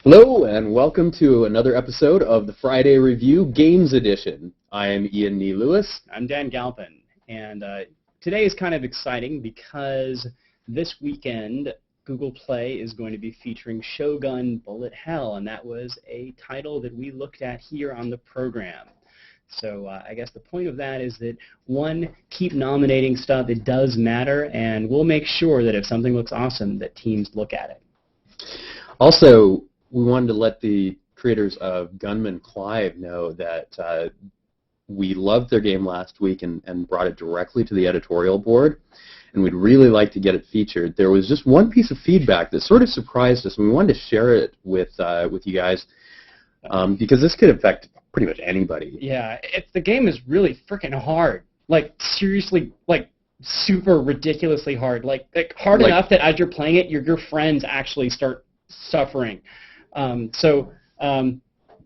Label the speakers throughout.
Speaker 1: Hello, and welcome to another episode of the Friday Review Games Edition. I am Ian Nee Lewis.
Speaker 2: I'm Dan Galpin, and today is kind of exciting because this weekend Google Play is going to be featuring Shogun Bullet Hell, and that was a title that we looked at here on the program. So I guess the point of that is that, one, keep nominating stuff. It does matter, and we'll make sure that if something looks awesome, that teams look at it.
Speaker 1: Also, we wanted to let the creators of Gunman Clive know that we loved their game last week and brought it directly to the editorial board, and we'd really like to get it featured. There was just one piece of feedback that sort of surprised us, and we wanted to share it with you guys because this could affect pretty much anybody.
Speaker 2: Yeah, the game is really freaking hard. Like, seriously, like, super ridiculously hard. Like hard enough that as you're playing it, your friends actually start suffering.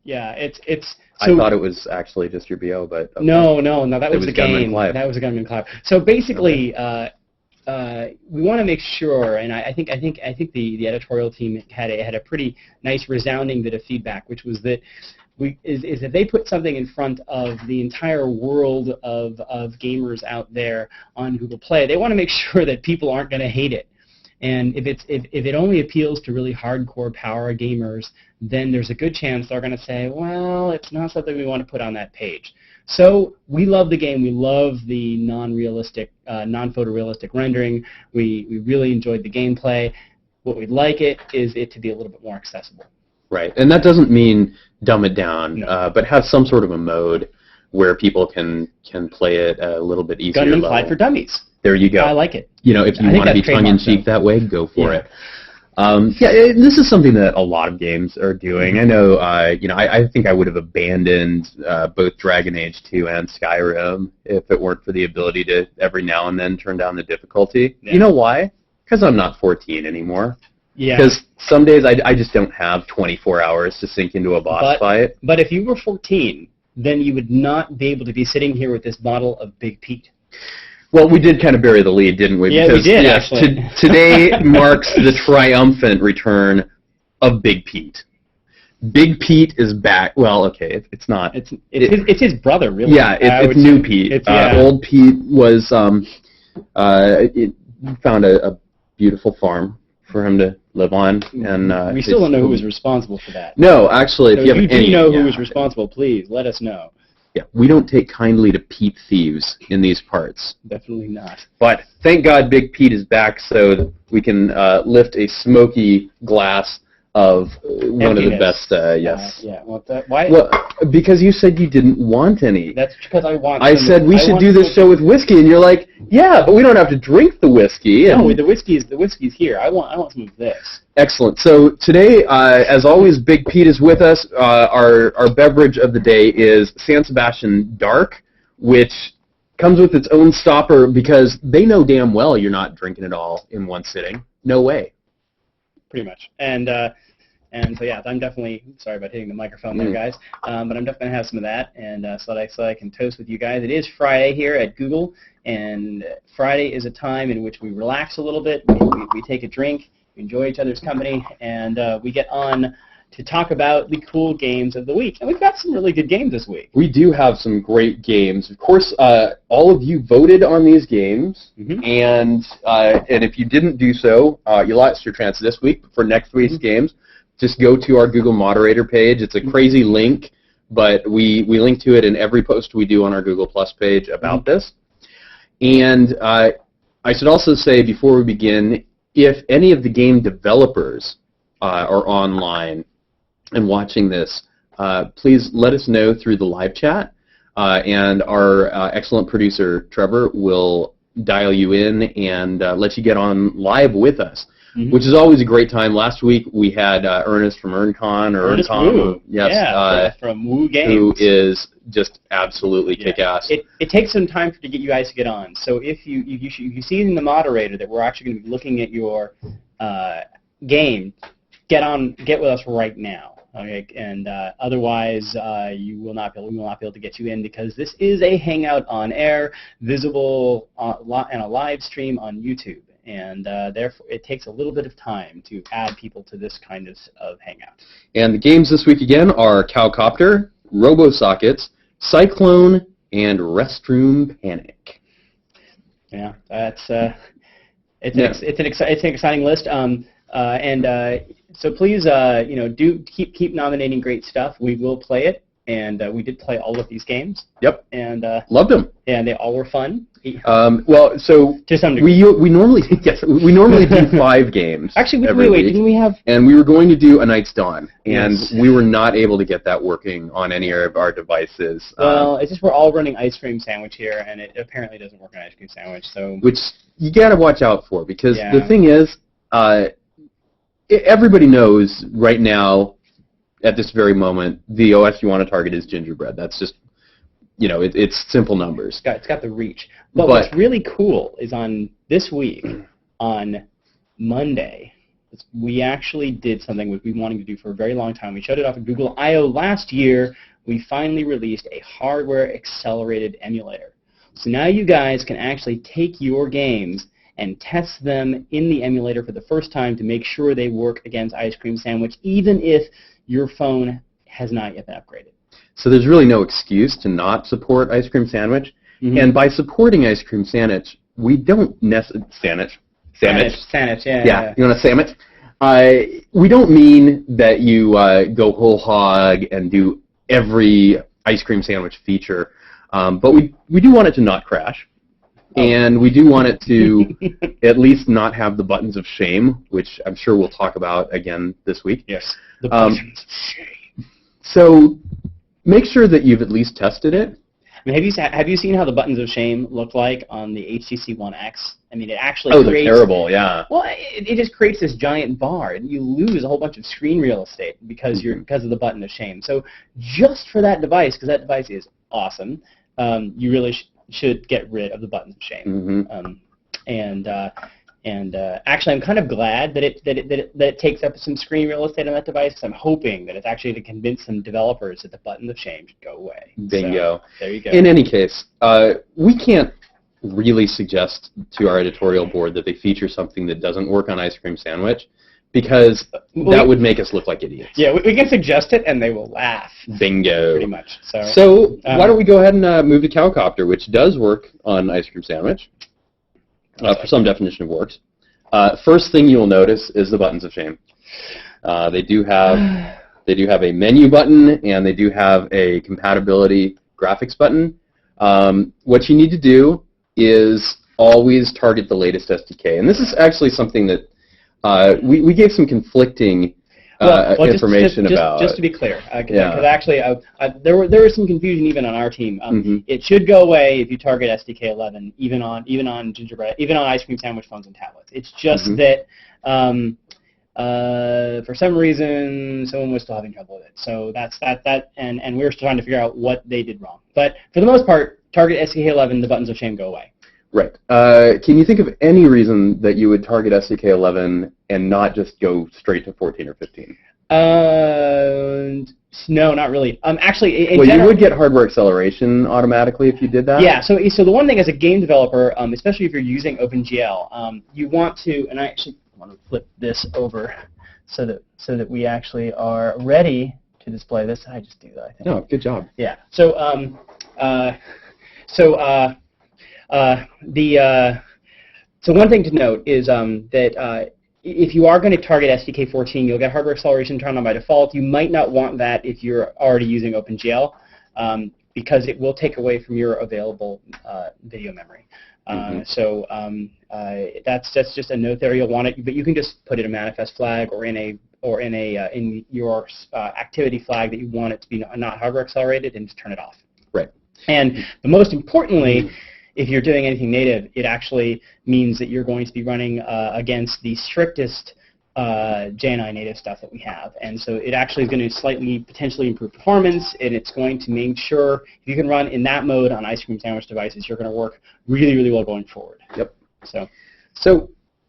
Speaker 2: Yeah, it's. So,
Speaker 1: I thought it was actually just your BO, but okay.
Speaker 2: No, that was the
Speaker 1: Gunman
Speaker 2: game.
Speaker 1: Clive.
Speaker 2: That was a Gunman Clive. So basically,
Speaker 1: okay.
Speaker 2: We want to make sure, and I think the editorial team had a pretty nice resounding bit of feedback, which was that is that they put something in front of the entire world of gamers out there on Google Play. They want to make sure that people aren't going to hate it. And if it only appeals to really hardcore power gamers, then there's a good chance they're going to say, well, it's not something we want to put on that page. So we love the game. We love the non-realistic, non-photorealistic rendering. We really enjoyed the gameplay. What we'd like is it to be a little bit more accessible.
Speaker 1: Right, and that doesn't mean dumb it down,
Speaker 2: no.
Speaker 1: But have some sort of a mode where people can play it a little bit easier
Speaker 2: Gunman
Speaker 1: level.
Speaker 2: Clive for Dummies.
Speaker 1: There you go.
Speaker 2: I like it.
Speaker 1: You know, if you want to be tongue-in-cheek that way, go for it. This is something that a lot of games are doing. Mm-hmm. I know, I think I would have abandoned both Dragon Age 2 and Skyrim if it weren't for the ability to every now and then turn down the difficulty. Yeah. You know why? Because I'm not 14 anymore.
Speaker 2: Yeah.
Speaker 1: Because some days I just don't have 24 hours to sink into a boss fight.
Speaker 2: But if you were 14, then you would not be able to be sitting here with this bottle of Big Pete.
Speaker 1: Well, we did kind of bury the lead, didn't we?
Speaker 2: Yeah,
Speaker 1: because,
Speaker 2: we did, actually.
Speaker 1: Today marks the triumphant return of Big Pete. Big Pete is back. Well, okay, it's not.
Speaker 2: It's his brother, really.
Speaker 1: Yeah, it's new Pete. Old Pete was found a beautiful farm for him to live on, and
Speaker 2: we still don't know who was responsible for that.
Speaker 1: No, actually,
Speaker 2: so
Speaker 1: if you
Speaker 2: do know who was responsible, please let us know.
Speaker 1: Yeah, we don't take kindly to Pete thieves in these parts.
Speaker 2: Definitely not.
Speaker 1: But thank God Big Pete is back so that we can lift a smoky glass of one of the best, yes.
Speaker 2: Yeah, well, why?
Speaker 1: Well, because you said you didn't want any.
Speaker 2: That's because I want
Speaker 1: I said we should do this show with whiskey, and you're like, yeah, but we don't have to drink the whiskey.
Speaker 2: No, the whiskey's here. I want some of this.
Speaker 1: Excellent. So today, as always, Big Pete is with us. Our beverage of the day is San Sebastian Dark, which comes with its own stopper because they know damn well you're not drinking it all in one sitting. No way.
Speaker 2: Pretty much. And so yeah, I'm definitely sorry about hitting the microphone there, guys. But I'm definitely gonna have some of that, and so that I can toast with you guys. It is Friday here at Google, and Friday is a time in which we relax a little bit. We take a drink, we enjoy each other's company, and we get on to talk about the cool games of the week. And we've got some really good games this week.
Speaker 1: We do have some great games. Of course, all of you voted on these games, and if you didn't do so, you lost your chance this week. But for next week's games, just go to our Google moderator page. It's a crazy link, but we link to it in every post we do on our Google Plus page about this. And I should also say before we begin, if any of the game developers are online and watching this, please let us know through the live chat, and our excellent producer, Trevor, will dial you in and let you get on live with us, which is always a great time. Last week we had Ernest from EarnCon, or
Speaker 2: Ernest
Speaker 1: EarnCon,
Speaker 2: Wu.
Speaker 1: yes,
Speaker 2: from Wu Games,
Speaker 1: who is just absolutely kick-ass.
Speaker 2: It takes some time to get you guys to get on. So if you see in the moderator that we're actually going to be looking at your game, get with us right now. Okay, and otherwise we will not be able to get you in, because this is a hangout on air, visible and a live stream on YouTube. and therefore it takes a little bit of time to add people to this kind of hangout.
Speaker 1: And the games this week again are Copter, Robo Sockets, Cyclone, and Restroom Panic.
Speaker 2: Yeah, that's it's an exciting list. So please, do keep nominating great stuff. We will play it, and we did play all of these games.
Speaker 1: Yep.
Speaker 2: And
Speaker 1: loved them.
Speaker 2: And they all were fun.
Speaker 1: Well, so
Speaker 2: to some degree,
Speaker 1: we normally do 5 games.
Speaker 2: Actually, wait, didn't we have?
Speaker 1: And we were going to do A Night's Dawn, and
Speaker 2: Yes.
Speaker 1: we were not able to get that working on any of our devices.
Speaker 2: Well, it's just we're all running Ice Cream Sandwich here, and it apparently doesn't work on Ice Cream Sandwich. So
Speaker 1: which you got to watch out for, because
Speaker 2: Yeah.
Speaker 1: the thing is, everybody knows right now, at this very moment, the OS you want to target is Gingerbread. That's just, it's simple numbers.
Speaker 2: It's got the reach. But what's really cool is on this week, on Monday, we actually did something we've been wanting to do for a very long time. We showed it off at Google I/O last year. We finally released a hardware-accelerated emulator. So now you guys can actually take your games and test them in the emulator for the first time to make sure they work against Ice Cream Sandwich, even if your phone has not yet been upgraded.
Speaker 1: So there's really no excuse to not support Ice Cream Sandwich.
Speaker 2: Mm-hmm.
Speaker 1: And by supporting Ice Cream Sandwich, we don't Sandwich. Yeah, you want a sandwich? We don't mean that you go whole hog and do every Ice Cream Sandwich feature, but we do want it to not crash. And we do want it to at least not have the buttons of shame, which I'm sure we'll talk about again this week.
Speaker 2: Yes, the buttons of shame.
Speaker 1: So make sure that you've at least tested it.
Speaker 2: I mean, have you seen how the buttons of shame look like on the HTC One X? I mean, it actually
Speaker 1: they're terrible, yeah.
Speaker 2: Well, it just creates this giant bar, and you lose a whole bunch of screen real estate because of the button of shame. So just for that device, because that device is awesome, you really should get rid of the buttons of shame. Actually, I'm kind of glad that it takes up some screen real estate on that device, because I'm hoping that it's actually to convince some developers that the button of shame should go away.
Speaker 1: Bingo.
Speaker 2: So, there you go.
Speaker 1: In any case, we can't really suggest to our editorial board that they feature something that doesn't work on Ice Cream Sandwich, because that would make us look like idiots.
Speaker 2: Yeah, we can suggest it, and they will laugh.
Speaker 1: Bingo.
Speaker 2: Pretty much.
Speaker 1: So why don't we go ahead and move to Copter, which does work on Ice Cream Sandwich, for some definition of works. First thing you'll notice is the buttons of shame. They do have a menu button, and they do have a compatibility graphics button. What you need to do is always target the latest SDK, and this is actually something that we gave some conflicting information about.
Speaker 2: Just to be clear, because actually there was some confusion even on our team. It should go away if you target SDK11, even on Gingerbread, even on Ice Cream Sandwich phones and tablets. It's just that for some reason someone was still having trouble with it. So that's that, and we're still trying to figure out what they did wrong. But for the most part, target SDK11, the buttons of shame go away.
Speaker 1: Right. Can you think of any reason that you would target SDK11 and not just go straight to 14 or 15?
Speaker 2: No, not really. Actually,
Speaker 1: you would get hardware acceleration automatically if you did that?
Speaker 2: Yeah, so the one thing as a game developer, especially if you're using OpenGL, you want to, and I actually want to flip this over so that we actually are ready to display this. I just do that, I think.
Speaker 1: No, good job.
Speaker 2: Yeah. So one thing to note is that if you are going to target SDK14, you'll get hardware acceleration turned on by default. You might not want that if you're already using OpenGL, because it will take away from your available video memory. So that's just a note there. You'll want it, but you can just put in a manifest flag or in your activity flag that you want it to be not hardware accelerated, and just turn it off.
Speaker 1: Right.
Speaker 2: And the most importantly, if you're doing anything native, it actually means that you're going to be running against the strictest JNI native stuff that we have. And so it actually is going to slightly potentially improve performance, and it's going to make sure if you can run in that mode on Ice Cream Sandwich devices, you're going to work really, really well going forward.
Speaker 1: Yep. So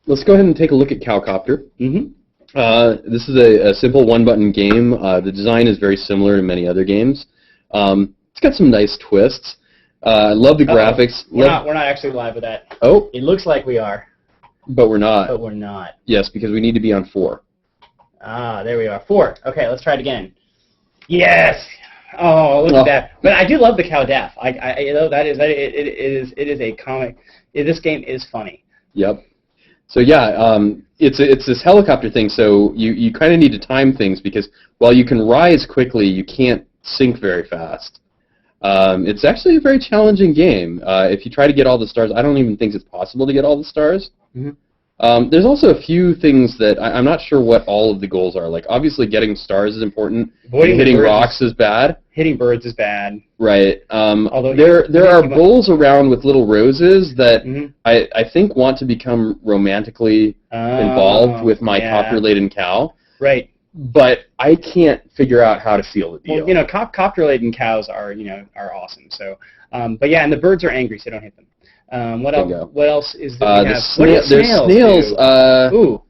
Speaker 1: let's go ahead and take a look at Copter. This is a simple one-button game. The design is very similar to many other games. It's got some nice twists. I love the graphics.
Speaker 2: We're not actually live with that.
Speaker 1: Oh.
Speaker 2: It looks like we are.
Speaker 1: But we're not.
Speaker 2: But we're not.
Speaker 1: Yes, because we need to be on 4.
Speaker 2: Ah, there we are. 4. Okay, let's try it again. Yes. Oh, look at that! But I do love the cow death. You know, it is a comic. This game is funny.
Speaker 1: Yep. So yeah, it's this helicopter thing. So you kind of need to time things because while you can rise quickly, you can't sink very fast. It's actually a very challenging game. If you try to get all the stars, I don't even think it's possible to get all the stars.
Speaker 2: Mm-hmm.
Speaker 1: There's also a few things that I'm not sure what all of the goals are. Like, obviously, getting stars is important. Hitting rocks is bad.
Speaker 2: Hitting birds is bad.
Speaker 1: Right.
Speaker 2: Although
Speaker 1: there are bowls around with little roses that
Speaker 2: mm-hmm.
Speaker 1: I think want to become romantically involved with my copter-laden cow.
Speaker 2: Right.
Speaker 1: But I can't figure out how to seal the deal.
Speaker 2: Well, you know, copter-laden cows are awesome. So, but yeah, and the birds are angry, so don't hit them. What else? What else is there?
Speaker 1: There's snails.
Speaker 2: Ooh.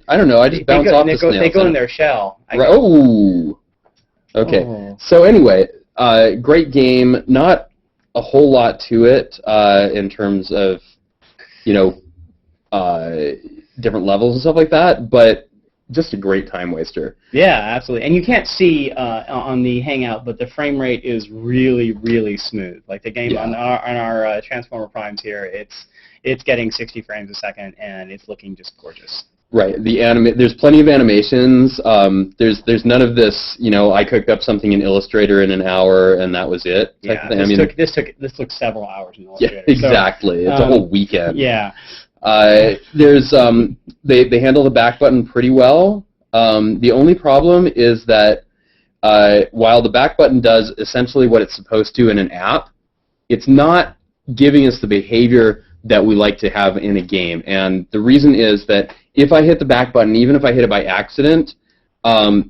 Speaker 1: I don't know. I just bounce off the snails.
Speaker 2: They go in their shell.
Speaker 1: Oh. Okay. Oh. So anyway, great game. Not a whole lot to it in terms of, different levels and stuff like that, but just a great time waster.
Speaker 2: Yeah, absolutely. And you can't see on the Hangout, but the frame rate is really, really smooth. Like the game on our Transformer Primes here, it's getting 60 frames a second, and it's looking just gorgeous.
Speaker 1: Right. There's plenty of animations. There's none of this. I cooked up something in Illustrator in an hour, and that was it.
Speaker 2: Yeah. This took several hours in Illustrator.
Speaker 1: Yeah, exactly. So, it's a whole weekend.
Speaker 2: Yeah.
Speaker 1: There's they handle the back button pretty well. The only problem is that while the back button does essentially what it's supposed to in an app, it's not giving us the behavior that we like to have in a game. And the reason is that if I hit the back button, even if I hit it by accident,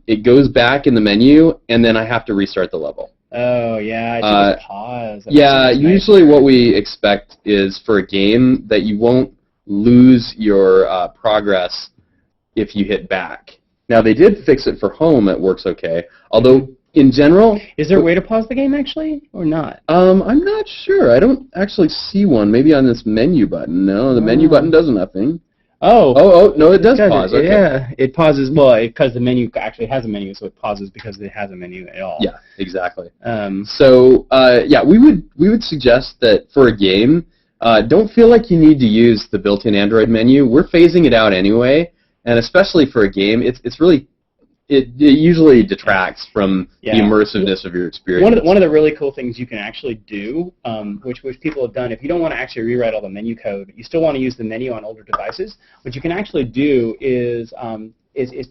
Speaker 1: it goes back in the menu, and then I have to restart the level.
Speaker 2: Oh, yeah, I just pause.
Speaker 1: Yeah, usually what we expect is for a game that you won't lose your progress if you hit back. Now, they did fix it for home. It works okay. Although, in general... Is there a way to pause the game, actually, or not? I'm not sure. I don't actually see one. Maybe on this menu button. No, the menu button does nothing. Oh, no, it does pause. Okay. Yeah, it pauses, because the menu actually has a menu, so it pauses because it has a menu at all. Yeah, exactly. We would suggest that for a game, don't feel like you need to use the built-in Android menu. We're phasing it out anyway, and especially for a game, it usually detracts from the immersiveness of your experience. One of the really cool things you can actually do, which people have done, if you don't want to actually rewrite all the menu code, you still want to use the menu on older devices, what you can actually do is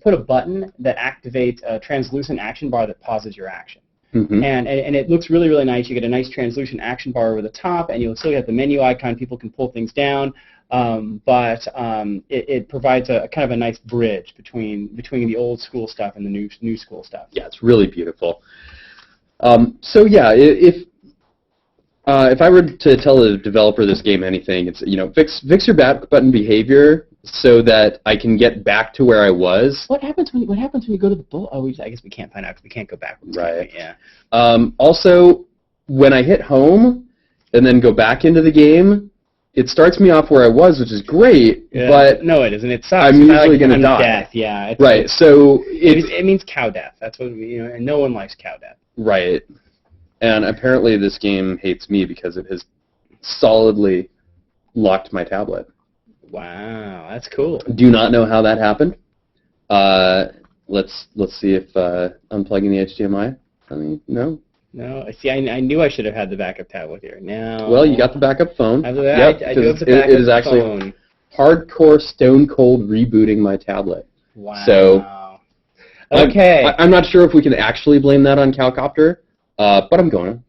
Speaker 1: put a button that activates a translucent action bar that pauses your action. Mm-hmm. And it looks really, really nice. You get a nice translucent action bar over the top, and you'll still get the menu icon. People can pull things down, but it provides a kind of a nice bridge between the old school stuff and the new school stuff. Yeah, it's really beautiful. If I were to tell a developer of this game anything, it's fix your back button behavior so that I can get back to where I was. What happens when you go to the bull? Oh, I guess we can't find out because we can't go backwards. Right. Yeah. Also, when I hit home and then go back into the game, it starts me off where I was, which is great. Yeah. But no, it isn't. It sucks. I'm usually going to die. Death. Yeah. Right. So it means cow death. That's what and no one likes cow death. Right. And apparently this game hates me because it has solidly locked my tablet. Wow, that's cool. Do not know how that happened. Let's see if unplugging the HDMI. No. No. See, I knew I should have had the backup tablet here. No. Well, you got the backup phone. I do have the backup it is actually phone. Hardcore stone cold rebooting my tablet. Wow. So. Okay. I'm not sure if we can actually blame that on Copter. But I'm going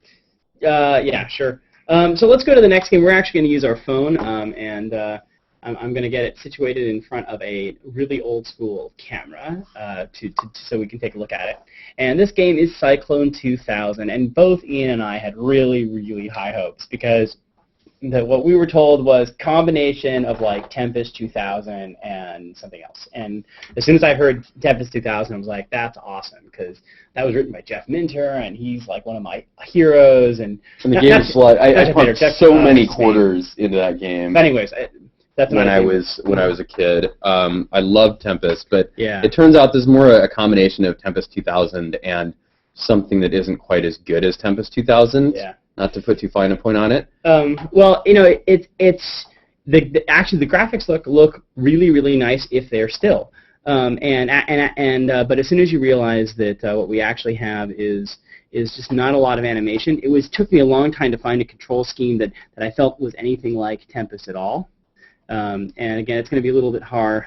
Speaker 1: to. Yeah, sure. So let's go to the next game. We're actually going to use our phone, and I'm going to get it situated in front of a really old school camera so we can take a look at it. And this game is Cyclone 2000, and both Ian and I had really, really high hopes because what we were told was combination of like Tempest 2000 and something else. And as soon as I heard Tempest 2000, I was like, that's awesome because that was written by Jeff Minter, and he's like one of my heroes. And the game is I pumped so many quarters into that game. But anyways, when I was a kid. I loved Tempest, but
Speaker 2: Yeah.
Speaker 1: it turns out there's more a combination of Tempest 2000 and something that isn't quite as good as Tempest 2000.
Speaker 2: Yeah.
Speaker 1: Not to put too fine a point on it.
Speaker 2: Well, it's actually the graphics look really, really nice if they're still. But as soon as you realize that what we actually have is just not a lot of animation, took me a long time to find a control scheme that I felt was anything like Tempest at all. And again, it's going to be a little bit hard.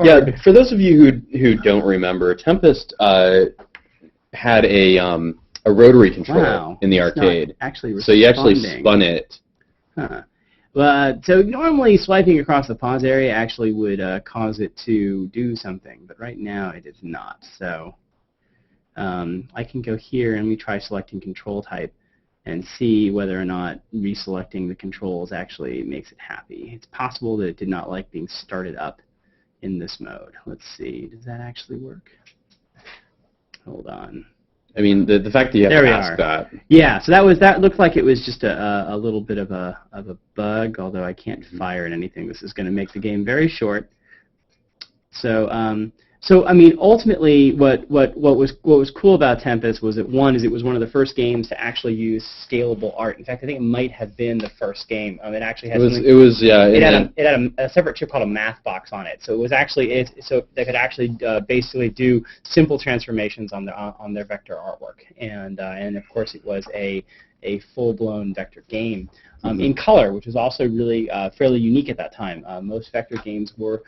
Speaker 1: Yeah, for those of you who don't remember, Tempest had a rotary control in the arcade. So you actually spun it.
Speaker 2: Huh. So normally swiping across the pause area actually would cause it to do something, but right now it is not. So I can go here and we try selecting control type and see whether or not reselecting the controls actually makes it happy. It's possible that it did not like being started up in this mode. Let's see, does that actually work? Hold on.
Speaker 1: I mean, the fact that you have to ask that.
Speaker 2: Yeah, so that looked like it was just a little bit of a bug, although I can't fire at anything. This is going to make the game very short. So I mean, ultimately, what was cool about Tempest was that it was one of the first games to actually use scalable art. In fact, I think it might have been the first game. It actually had it had a separate chip called a math box on it. So it was actually so they could actually basically do simple transformations on their vector artwork, and of course it was a full-blown vector game in color, which was also really fairly unique at that time. Most vector games were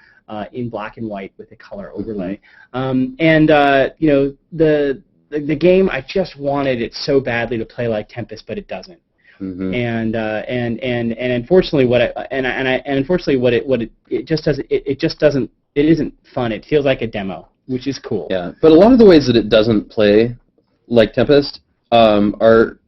Speaker 2: in black and white with a color overlay. The game, I just wanted it so badly to play like Tempest, but it doesn't. And unfortunately, it isn't fun. It feels like a demo, which is cool.
Speaker 1: Yeah, but a lot of the ways that it doesn't play like Tempest are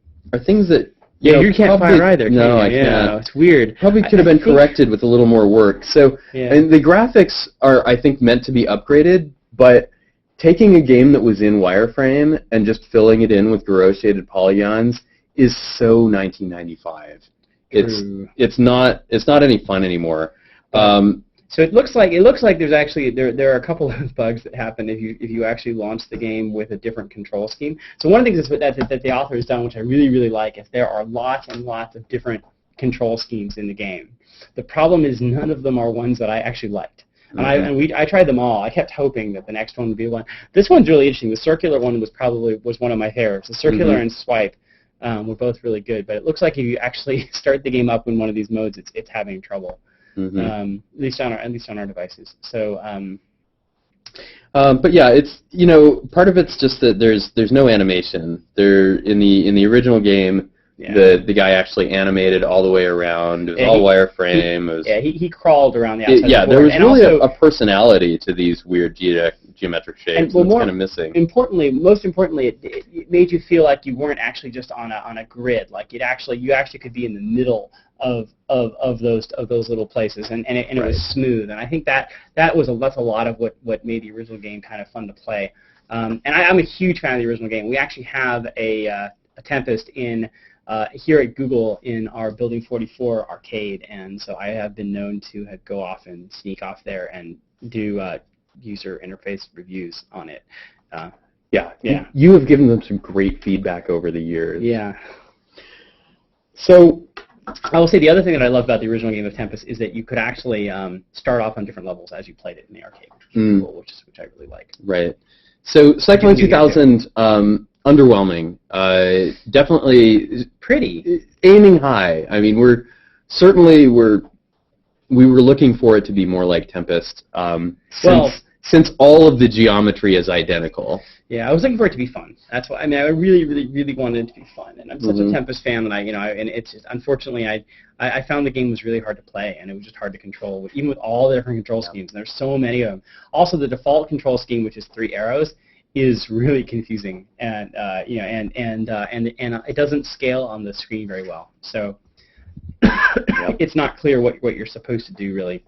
Speaker 1: things that
Speaker 2: you can't fire either.
Speaker 1: No, I can't.
Speaker 2: No, it's weird.
Speaker 1: Probably could have been corrected with a little more work. So, and the graphics are, I think, meant to be upgraded, but taking a game that was in wireframe and just filling it in with Garo shaded polygons is so 1995. It's not any fun anymore.
Speaker 2: So it looks like there's actually there are a couple of bugs that happen if you actually launch the game with a different control scheme. So one of the things that the author has done, which I really, really like, is there are lots and lots of different control schemes in the game. The problem is none of them are ones that I actually liked. And I tried them all. I kept hoping that the next one would be one. This one's really interesting. The circular one was one of my favorites. The circular and swipe were both really good. But it looks like if you actually start the game up in one of these modes, it's having trouble. At least on our devices. So,
Speaker 1: but yeah, it's part of it's just that there's no animation. There in the original game, the guy actually animated all the way around. It was all wireframe.
Speaker 2: He crawled around the outside.
Speaker 1: Yeah, there was really a personality to these weird geometric shapes. It's kind of missing.
Speaker 2: Most importantly, it made you feel like you weren't actually just on a grid. Like you actually could be in the middle of those little places, and it was smooth. And I think that's a lot of what made the original game kind of fun to play. And I'm a huge fan of the original game. We actually have a Tempest in here at Google in our Building 44 arcade, and so I have been known to go off and sneak off there and do user interface reviews on it.
Speaker 1: You have given them some great feedback over the years.
Speaker 2: Yeah.
Speaker 1: So
Speaker 2: I will say the other thing that I love about the original game of Tempest is that you could actually start off on different levels as you played it in the arcade, which is really cool, which I really like.
Speaker 1: Right. So Cyclone 2000, underwhelming. Definitely
Speaker 2: pretty.
Speaker 1: Aiming high. I mean, we were looking for it to be more like Tempest. Since all of the geometry is identical.
Speaker 2: Yeah, I was looking for it to be fun. That's why. I mean, I really, really, really wanted it to be fun, and I'm such a Tempest fan that and it's just, unfortunately I found the game was really hard to play, and it was just hard to control, even with all the different control schemes. And there's so many of them. Also, the default control scheme, which is 3 arrows, is really confusing, and it doesn't scale on the screen very well. So it's not clear what you're supposed to do really.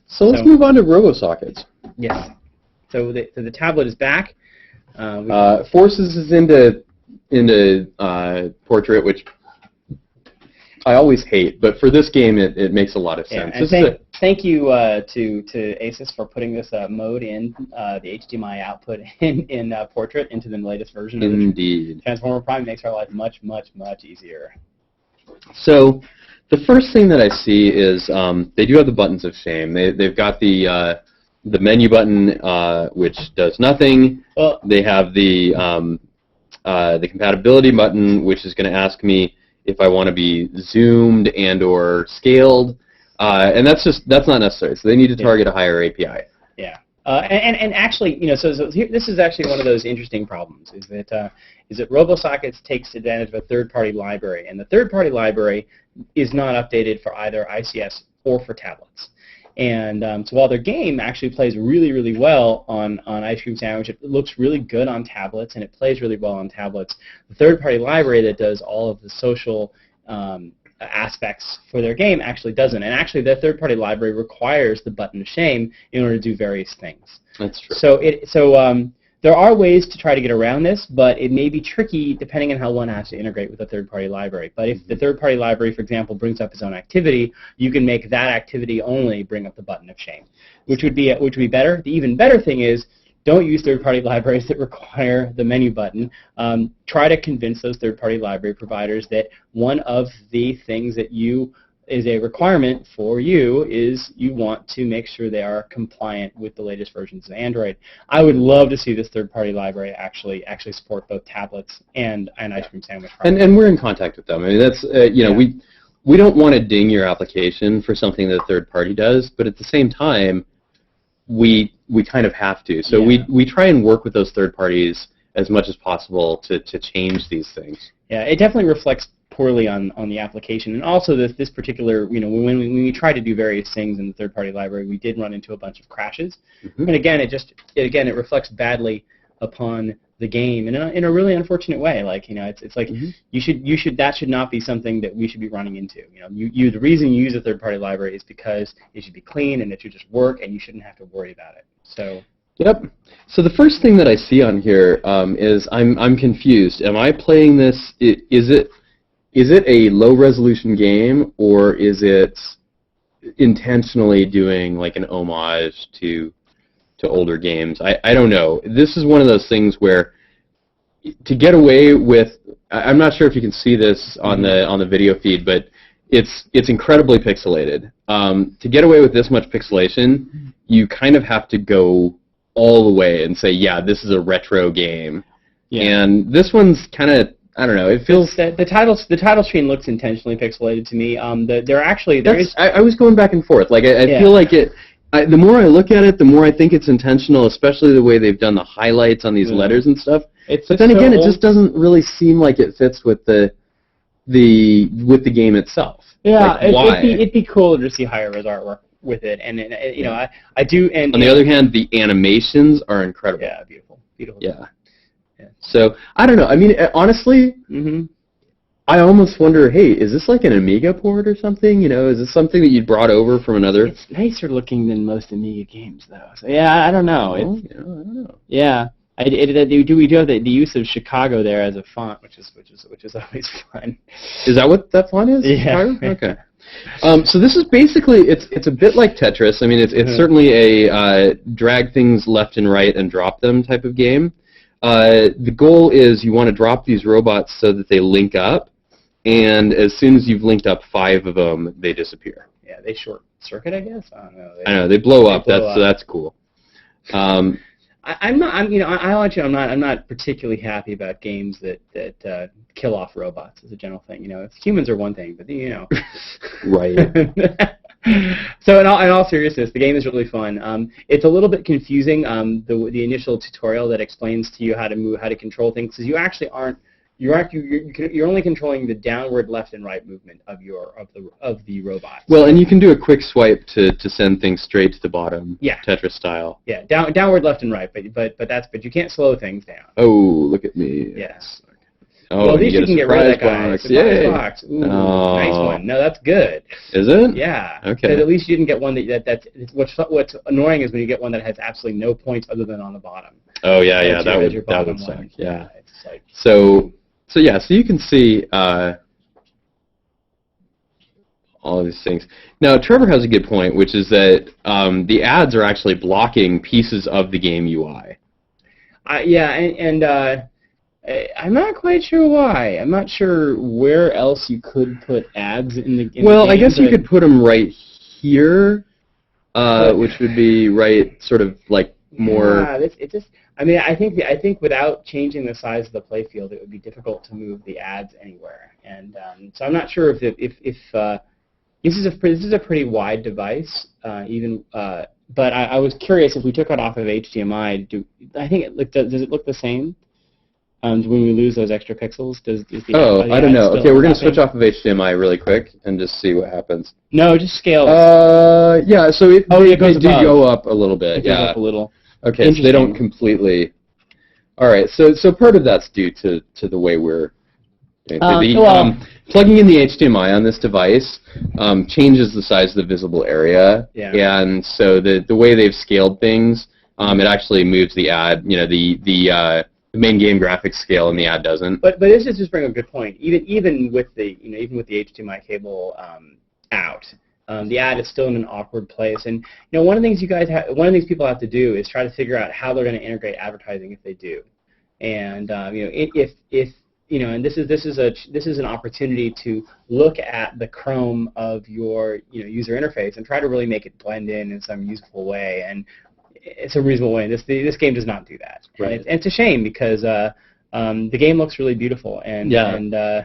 Speaker 1: So let's move on to Robo sockets.
Speaker 2: Yes. So the tablet is back.
Speaker 1: Forces is into portrait, which I always hate, but for this game, it makes a lot of sense.
Speaker 2: Yeah, and thank you to Asus for putting this mode in the HDMI output in Portrait into the latest version of the Transformer Prime. It makes our life much, much, much easier.
Speaker 1: So the first thing that I see is they do have the buttons of shame. They've got the menu button, which does nothing.
Speaker 2: Well,
Speaker 1: they have the compatibility button, which is going to ask me if I want to be zoomed and or scaled, and that's not necessary. So they need to target a higher API.
Speaker 2: Yeah, and actually, so here, this is actually one of those interesting problems. Is that RoboSockets takes advantage of a third-party library, and the third-party library is not updated for either ICS or for tablets. And so while their game actually plays really, really well on Ice Cream Sandwich, it looks really good on tablets, and it plays really well on tablets. The third-party library that does all of the social aspects for their game actually doesn't. And actually, their third-party library requires the button of shame in order to do various things.
Speaker 1: That's true.
Speaker 2: So there are ways to try to get around this, but it may be tricky depending on how one has to integrate with a third-party library. But if the third-party library, for example, brings up its own activity, you can make that activity only bring up the button of shame, which would be better. The even better thing is don't use third-party libraries that require the menu button. Try to convince those third-party library providers that one of the things that is a requirement for you is you want to make sure they are compliant with the latest versions of Android. I would love to see this third-party library actually support both tablets and Ice Cream Sandwich.
Speaker 1: And we're in contact with them. I mean, that's we don't want to ding your application for something that a third party does, but at the same time, we kind of have to. So we try and work with those third parties as much as possible to change these things.
Speaker 2: Yeah, it definitely reflects poorly on the application, and also this particular, when we tried to do various things in the third-party library, we did run into a bunch of crashes, and again, it reflects badly upon the game in a really unfortunate way. Like it's like that should not be something that we should be running into. The reason you use a third-party library is because it should be clean and it should just work, and you shouldn't have to worry about it. So.
Speaker 1: Yep. So the first thing that I see on here is I'm confused. Am I playing this? Is it a low-resolution game, or is it intentionally doing like an homage to older games? I don't know. This is one of those things where to get away with, I'm not sure if you can see this on the video feed, but it's incredibly pixelated. To get away with this much pixelation, you kind of have to go all the way and say, yeah, this is a retro game. Yeah. And this one's kind of, I don't know. It feels
Speaker 2: the title screen looks intentionally pixelated to me.
Speaker 1: I was going back and forth. Like I feel like it. The more I look at it, the more I think it's intentional, especially the way they've done the highlights on these letters and stuff. But then again, it just doesn't really seem like it fits with the game itself.
Speaker 2: Yeah, like, it'd be cooler to see higher res artwork with it, and I do. And
Speaker 1: on the other hand, the animations are incredible.
Speaker 2: Yeah, beautiful.
Speaker 1: Yeah. Yeah. So, I don't know. I mean, honestly, I almost wonder, hey, is this like an Amiga port or something? Is this something that you brought over from another?
Speaker 2: It's nicer looking than most Amiga games, though. So, yeah, I don't know.
Speaker 1: I don't know.
Speaker 2: Yeah. We do have the use of Chicago there as a font, which is always fun.
Speaker 1: Is that what that font is?
Speaker 2: Yeah.
Speaker 1: Chicago? Okay. So this is basically, it's a bit like Tetris. I mean, it's certainly a drag things left and right and drop them type of game. The goal is you want to drop these robots so that they link up, and as soon as you've linked up 5 of them, they disappear.
Speaker 2: Yeah, they short circuit, I guess. I don't know.
Speaker 1: I know they blow up. That's cool.
Speaker 2: I'm not particularly happy about games that kill off robots as a general thing. Humans are one thing, but
Speaker 1: Right.
Speaker 2: So in all seriousness, the game is really fun. It's a little bit confusing. The initial tutorial that explains to you how to control things, because you actually aren't. You're only controlling the downward left and right movement of the robot.
Speaker 1: Well, and you can do a quick swipe to send things straight to the bottom.
Speaker 2: Yeah.
Speaker 1: Tetris style.
Speaker 2: Yeah, downward left and right, but you can't slow things down.
Speaker 1: Oh, look at me.
Speaker 2: Yes.
Speaker 1: Oh,
Speaker 2: well, at least you can get rid of that guy.
Speaker 1: Surprise
Speaker 2: box. Ooh, nice one. No, that's good.
Speaker 1: Is it?
Speaker 2: Yeah.
Speaker 1: Okay.
Speaker 2: But at least you didn't get one that's what's annoying is when you get one that has absolutely no points other than on the bottom.
Speaker 1: Oh yeah, that would suck. Yeah.
Speaker 2: It's like
Speaker 1: So you can see all of these things. Now, Trevor has a good point, which is that the ads are actually blocking pieces of the game UI.
Speaker 2: Yeah, and I'm not quite sure why. I'm not sure where else you could put ads in the game.
Speaker 1: Well, I guess you could put them right here, which would be right, sort of like more.
Speaker 2: Yeah, it just. I mean, I think without changing the size of the playfield, it would be difficult to move the ads anywhere. And so I'm not sure if this is a pretty wide device, but I was curious if we took it off of HDMI. Does it look the same? When we lose those extra pixels,
Speaker 1: I don't know. Okay, we're going to switch off of HDMI really quick and just see what happens.
Speaker 2: No, just scale.
Speaker 1: Yeah, so it
Speaker 2: goes
Speaker 1: do go up a little bit.
Speaker 2: It goes up a little.
Speaker 1: Okay, so they don't completely. All right, so part of that's due to the way we're. Plugging in the HDMI on this device changes the size of the visible area, and so the way they've scaled things, it actually moves the ad. The main game graphics scale and the ad doesn't.
Speaker 2: But this is just bringing a good point. Even with the HDMI cable out, the ad is still in an awkward place. And one of the things people have to do is try to figure out how they're going to integrate advertising if they do. And and this is an opportunity to look at the Chrome of your user interface and try to really make it blend in some useful way. And it's a reasonable way. This game does not do that.
Speaker 1: Right.
Speaker 2: And it's a shame because the game looks really beautiful. And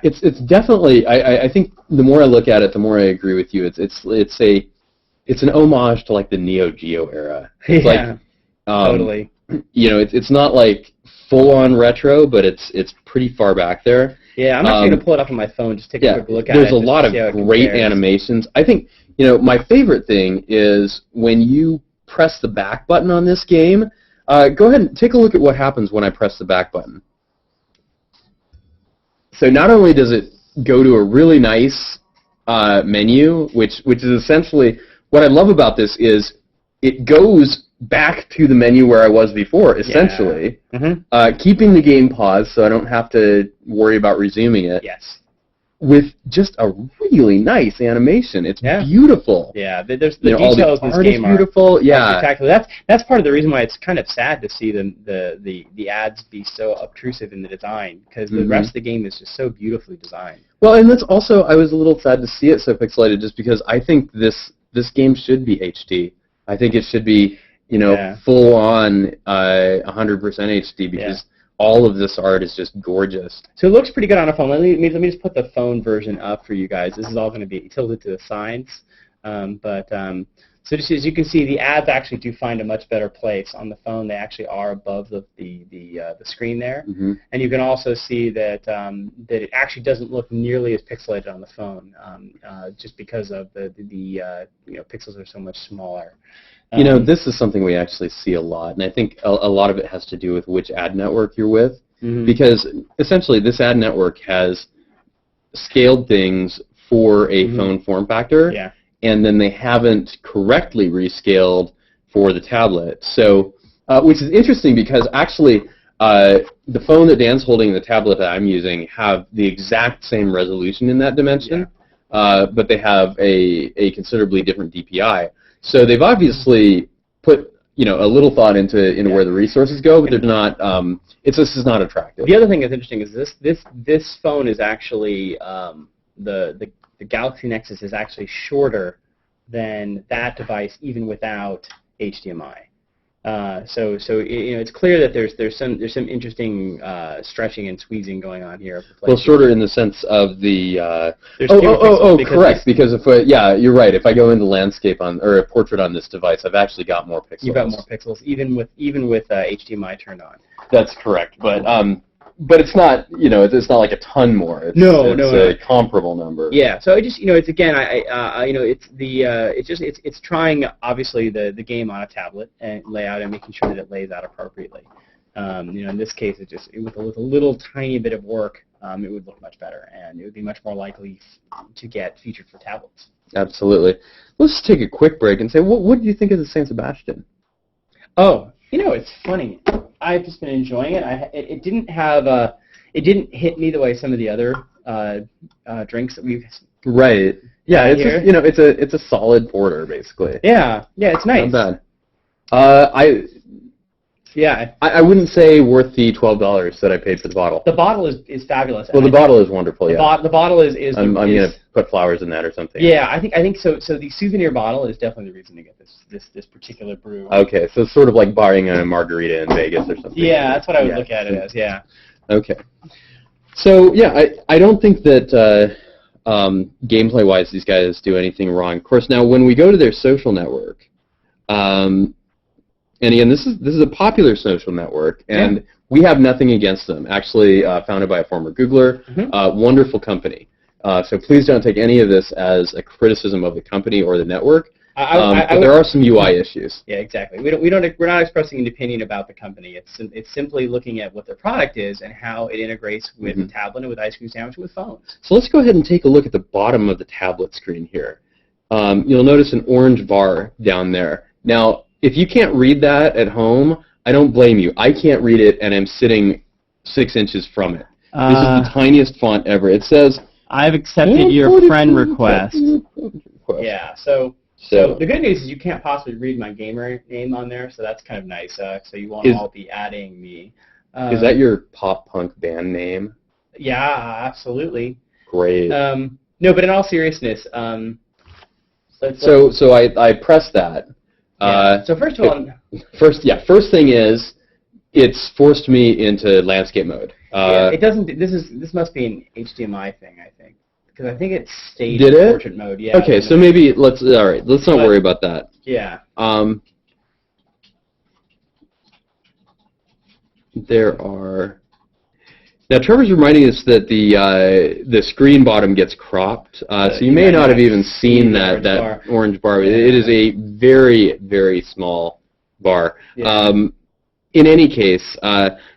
Speaker 1: it's definitely. I think the more I look at it, the more I agree with you. It's an homage to like the Neo Geo era. It's
Speaker 2: totally.
Speaker 1: It's not like full on retro, but it's pretty far back there.
Speaker 2: Yeah, I'm actually gonna pull it up on my phone. Just take a quick look at it.
Speaker 1: There's a lot of great animations. I think my favorite thing is when you press the back button on this game. Go ahead and take a look at what happens when I press the back button. So not only does it go to a really nice menu, which is essentially what I love about this is it goes back to the menu where I was before, essentially, keeping the game paused so I don't have to worry about resuming it.
Speaker 2: Yes.
Speaker 1: With just a really nice animation. It's beautiful.
Speaker 2: Yeah, there's the details in this game are
Speaker 1: beautiful.
Speaker 2: spectacular. That's part of the reason why it's kind of sad to see the ads be so obtrusive in the design, because the rest of the game is just so beautifully designed.
Speaker 1: Well, and that's also, I was a little sad to see it so pixelated just because I think this game should be HD. I think it should be, full on 100% HD because all of this art is just gorgeous.
Speaker 2: So it looks pretty good on a phone. Let me just put the phone version up for you guys. This is all going to be tilted to the sides. So just as you can see, the ads actually do find a much better place on the phone. They actually are above the screen there, and you can also see that that it actually doesn't look nearly as pixelated on the phone, just because of the pixels are so much smaller.
Speaker 1: This is something we actually see a lot, and I think a lot of it has to do with which ad network you're with, because essentially this ad network has scaled things for a phone form factor, and then they haven't correctly rescaled for the tablet. So, which is interesting because actually the phone that Dan's holding and the tablet that I'm using have the exact same resolution in that dimension, but they have a considerably different DPI. So they've obviously put a little thought into where the resources go, but they're not. This is not attractive.
Speaker 2: The other thing that's interesting is this phone is actually the Galaxy Nexus is actually shorter than that device even without HDMI. So it's clear that there's some interesting stretching and squeezing going on here.
Speaker 1: Well, shorter in the sense of the. Correct. Because if you're right. If I go into landscape or a portrait on this device, I've actually got more pixels.
Speaker 2: You've got more pixels, even with HDMI turned on.
Speaker 1: That's correct, but it's not it's not like a ton more. It's a comparable number.
Speaker 2: Yeah. So it just it's again it's trying obviously the game on a tablet and layout and making sure that it lays out appropriately. In this case with a little tiny bit of work it would look much better and it would be much more likely to get featured for tablets.
Speaker 1: Absolutely. Let's just take a quick break and say what do you think of the San Sebastian?
Speaker 2: Oh, it's funny. I've just been enjoying it. It didn't hit me the way some of the other drinks that we've
Speaker 1: Right. Yeah,
Speaker 2: Right
Speaker 1: it's
Speaker 2: here.
Speaker 1: just, it's a solid porter basically.
Speaker 2: Yeah, it's nice.
Speaker 1: Not bad.
Speaker 2: Yeah.
Speaker 1: I wouldn't say worth the $12 that I paid for the bottle.
Speaker 2: The bottle is fabulous.
Speaker 1: Well, the bottle is wonderful.
Speaker 2: The
Speaker 1: Yeah.
Speaker 2: The bottle is.
Speaker 1: I'm gonna put flowers in that or something.
Speaker 2: Yeah, I think so. So the souvenir bottle is definitely the reason to get this particular brew.
Speaker 1: Okay, so it's sort of like buying a margarita in Vegas or something.
Speaker 2: Yeah, that's what I would look at it as. Yeah.
Speaker 1: Okay. So yeah, I don't think that gameplay-wise these guys do anything wrong. Of course, now when we go to their social network, and again, this is a popular social network, and we have nothing against them. Actually, founded by a former Googler, wonderful company. So please don't take any of this as a criticism of the company or the network. But there are some UI issues.
Speaker 2: Yeah, exactly. We're not expressing an opinion about the company. It's simply looking at what their product is and how it integrates with the tablet and with Ice Cream Sandwich and with phones.
Speaker 1: So let's go ahead and take a look at the bottom of the tablet screen here. You'll notice an orange bar down there. Now, if you can't read that at home, I don't blame you. I can't read it, and I'm sitting 6 inches from it. This is the tiniest font ever. It says,
Speaker 2: "I've accepted your friend request." Yeah, so the good news is you can't possibly read my gamer name on there, so that's kind of nice. So you won't all be adding me.
Speaker 1: Is that your pop punk band name?
Speaker 2: Yeah, absolutely.
Speaker 1: Great.
Speaker 2: No, but in all seriousness,
Speaker 1: so I pressed that.
Speaker 2: So first of all,
Speaker 1: first thing is it's forced me into landscape mode.
Speaker 2: It doesn't. This must be an HDMI thing, I think, because I think it stayed
Speaker 1: in
Speaker 2: portrait mode. Yeah.
Speaker 1: Okay, so maybe let's not worry about that.
Speaker 2: Yeah.
Speaker 1: There are. Now Trevor's reminding us that the screen bottom gets cropped, so you may not have even seen that orange bar. It is a very, very small bar.
Speaker 2: Yeah.
Speaker 1: In any case,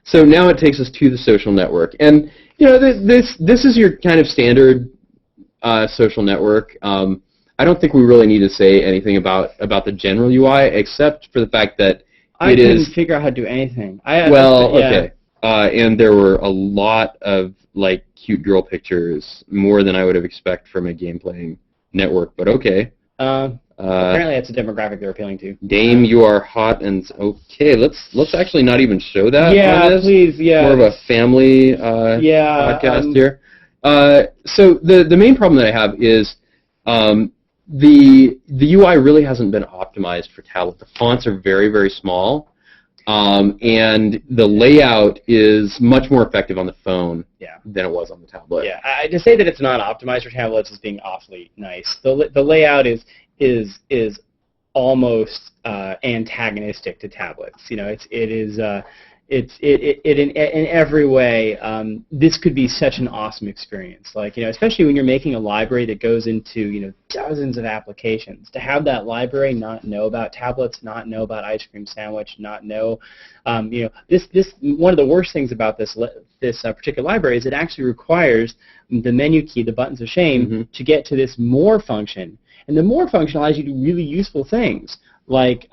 Speaker 1: so now it takes us to the social network, and this is your kind of standard social network. I don't think we really need to say anything about the general UI, except for the fact that
Speaker 2: I couldn't figure out how to do anything.
Speaker 1: Okay. And there were a lot of cute girl pictures, more than I would have expected from a game-playing network. But okay.
Speaker 2: Apparently, that's a demographic they're appealing to.
Speaker 1: Dame, you are hot, and okay. Let's actually not even show that.
Speaker 2: Yeah,
Speaker 1: on this.
Speaker 2: Please. Yeah.
Speaker 1: More of a family podcast here. So the main problem that I have is the UI really hasn't been optimized for tablet. The fonts are very, very small. And the layout is much more effective on the phone than it was on the tablet.
Speaker 2: Yeah, to say that it's not optimized for tablets is being awfully nice. The layout is almost antagonistic to tablets. In every way, this could be such an awesome experience. Especially when you're making a library that goes into dozens of applications. To have that library not know about tablets, not know about Ice Cream Sandwich, not know, this one of the worst things about this particular library is it actually requires the menu key, the buttons of shame, to get to this more function. And the more function allows you to do really useful things, like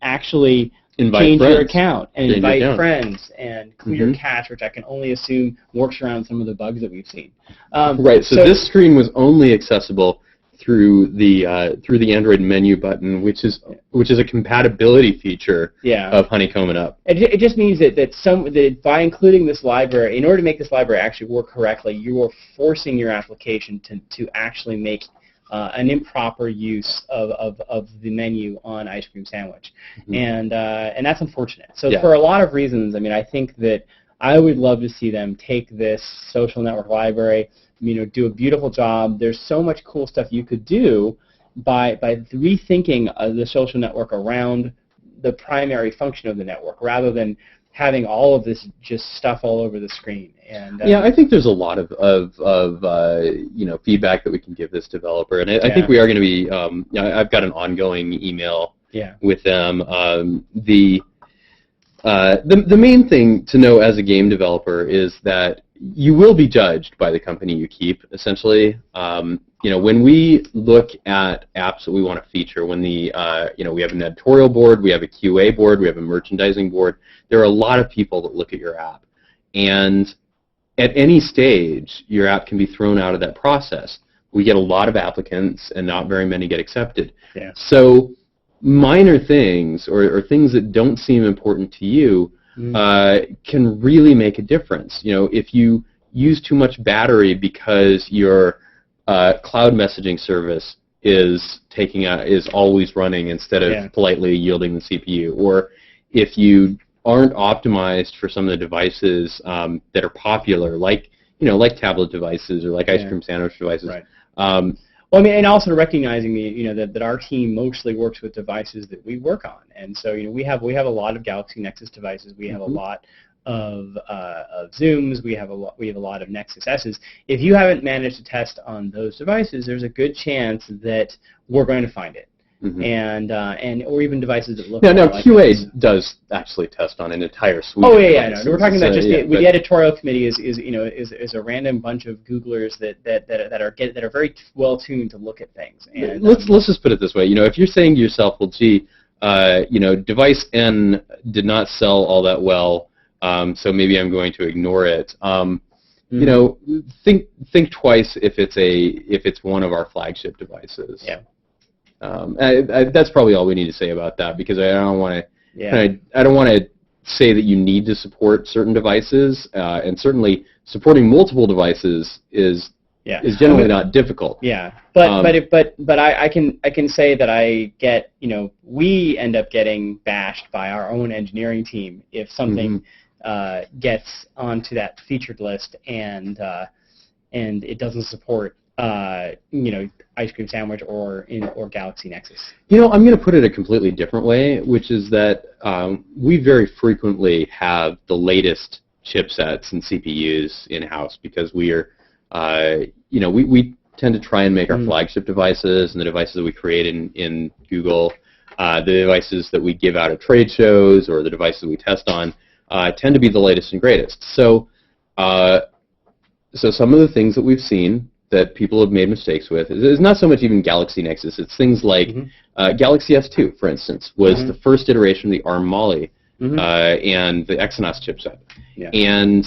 Speaker 2: actually change your account and invite friends and clear cache, which I can only assume works around some of the bugs that we've seen.
Speaker 1: Right. So this screen was only accessible through the Android menu button, which is a compatibility feature of Honeycomb and Up.
Speaker 2: It just means that by including this library, in order to make this library actually work correctly, you are forcing your application to actually make an improper use of the menu on Ice Cream Sandwich, and that's unfortunate. So for a lot of reasons, I think that I would love to see them take this social network library, do a beautiful job. There's so much cool stuff you could do by rethinking the social network around the primary function of the network, rather than having all of this just stuff all over the screen. And
Speaker 1: I think there's a lot of feedback that we can give this developer, and I think we are going to be. I've got an ongoing email with them. The main thing to know as a game developer is that you will be judged by the company you keep. Essentially, when we look at apps that we want to feature, when we have an editorial board, we have a QA board, we have a merchandising board. There are a lot of people that look at your app, and at any stage, your app can be thrown out of that process. we get a lot of applicants and not very many get accepted.
Speaker 2: Yeah.
Speaker 1: So minor things or things that don't seem important to you can really make a difference. You know, if you use too much battery because your cloud messaging service is always running instead of politely yielding the CPU, or if you aren't optimized for some of the devices that are popular, like tablet devices or like ice cream sandwich devices.
Speaker 2: Right. Well, I mean, and also recognizing that our team mostly works with devices that we work on, and so we have a lot of Galaxy Nexus devices. We have a lot of Zooms. We have a lot of Nexus S's. If you haven't managed to test on those devices, there's a good chance that we're going to find it. And or even devices that look
Speaker 1: now
Speaker 2: like
Speaker 1: QA
Speaker 2: this.
Speaker 1: does actually test on an entire suite.
Speaker 2: Oh
Speaker 1: of
Speaker 2: yeah,
Speaker 1: devices.
Speaker 2: no, we're talking about just the editorial committee is a random bunch of Googlers that are very well tuned to look at things. And
Speaker 1: let's just put it this way. If you're saying to yourself, well, gee, device N did not sell all that well, so maybe I'm going to ignore it. Think twice if it's one of our flagship devices.
Speaker 2: Yeah.
Speaker 1: That's probably all we need to say about that, because I don't want to say that you need to support certain devices, and certainly supporting multiple devices is generally not difficult.
Speaker 2: Yeah, but I can say that I get we end up getting bashed by our own engineering team if something gets onto that featured list and it doesn't support ice cream sandwich or Galaxy Nexus.
Speaker 1: I'm going to put it a completely different way, which is that we very frequently have the latest chipsets and CPUs in-house, because we are, we tend to try and make our flagship devices and the devices that we create in Google, the devices that we give out at trade shows or the devices we test on tend to be the latest and greatest. So some of the things that we've seen that people have made mistakes with is not so much even Galaxy Nexus. It's things like Galaxy S2, for instance, was the first iteration of the ARM Mali and the Exynos chipset. Yeah. And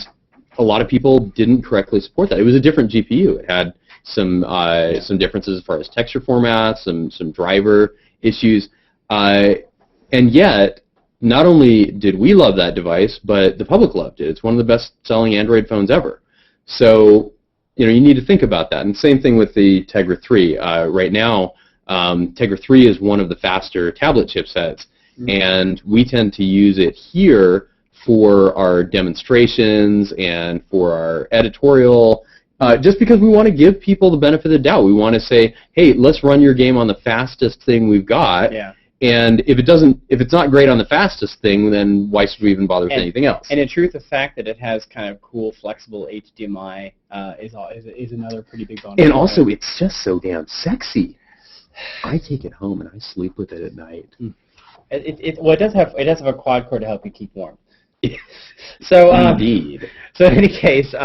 Speaker 1: a lot of people didn't correctly support that. It was a different GPU. It had some differences as far as texture formats, some driver issues. And yet, not only did we love that device, but the public loved it. It's one of the best-selling Android phones ever. So you need to think about that. And same thing with the Tegra 3. Right now, Tegra 3 is one of the faster tablet chipsets, and we tend to use it here for our demonstrations and for our editorial, just because we want to give people the benefit of the doubt. We want to say, hey, let's run your game on the fastest thing we've got. Yeah. And if it's not great on the fastest thing, then why should we even bother with anything else?
Speaker 2: And in truth, the fact that it has kind of cool, flexible HDMI is another pretty big bonus.
Speaker 1: And also, it's just so damn sexy. I take it home and I sleep with it at night.
Speaker 2: It does have a quad core to help you keep warm. So
Speaker 1: indeed.
Speaker 2: So in any case.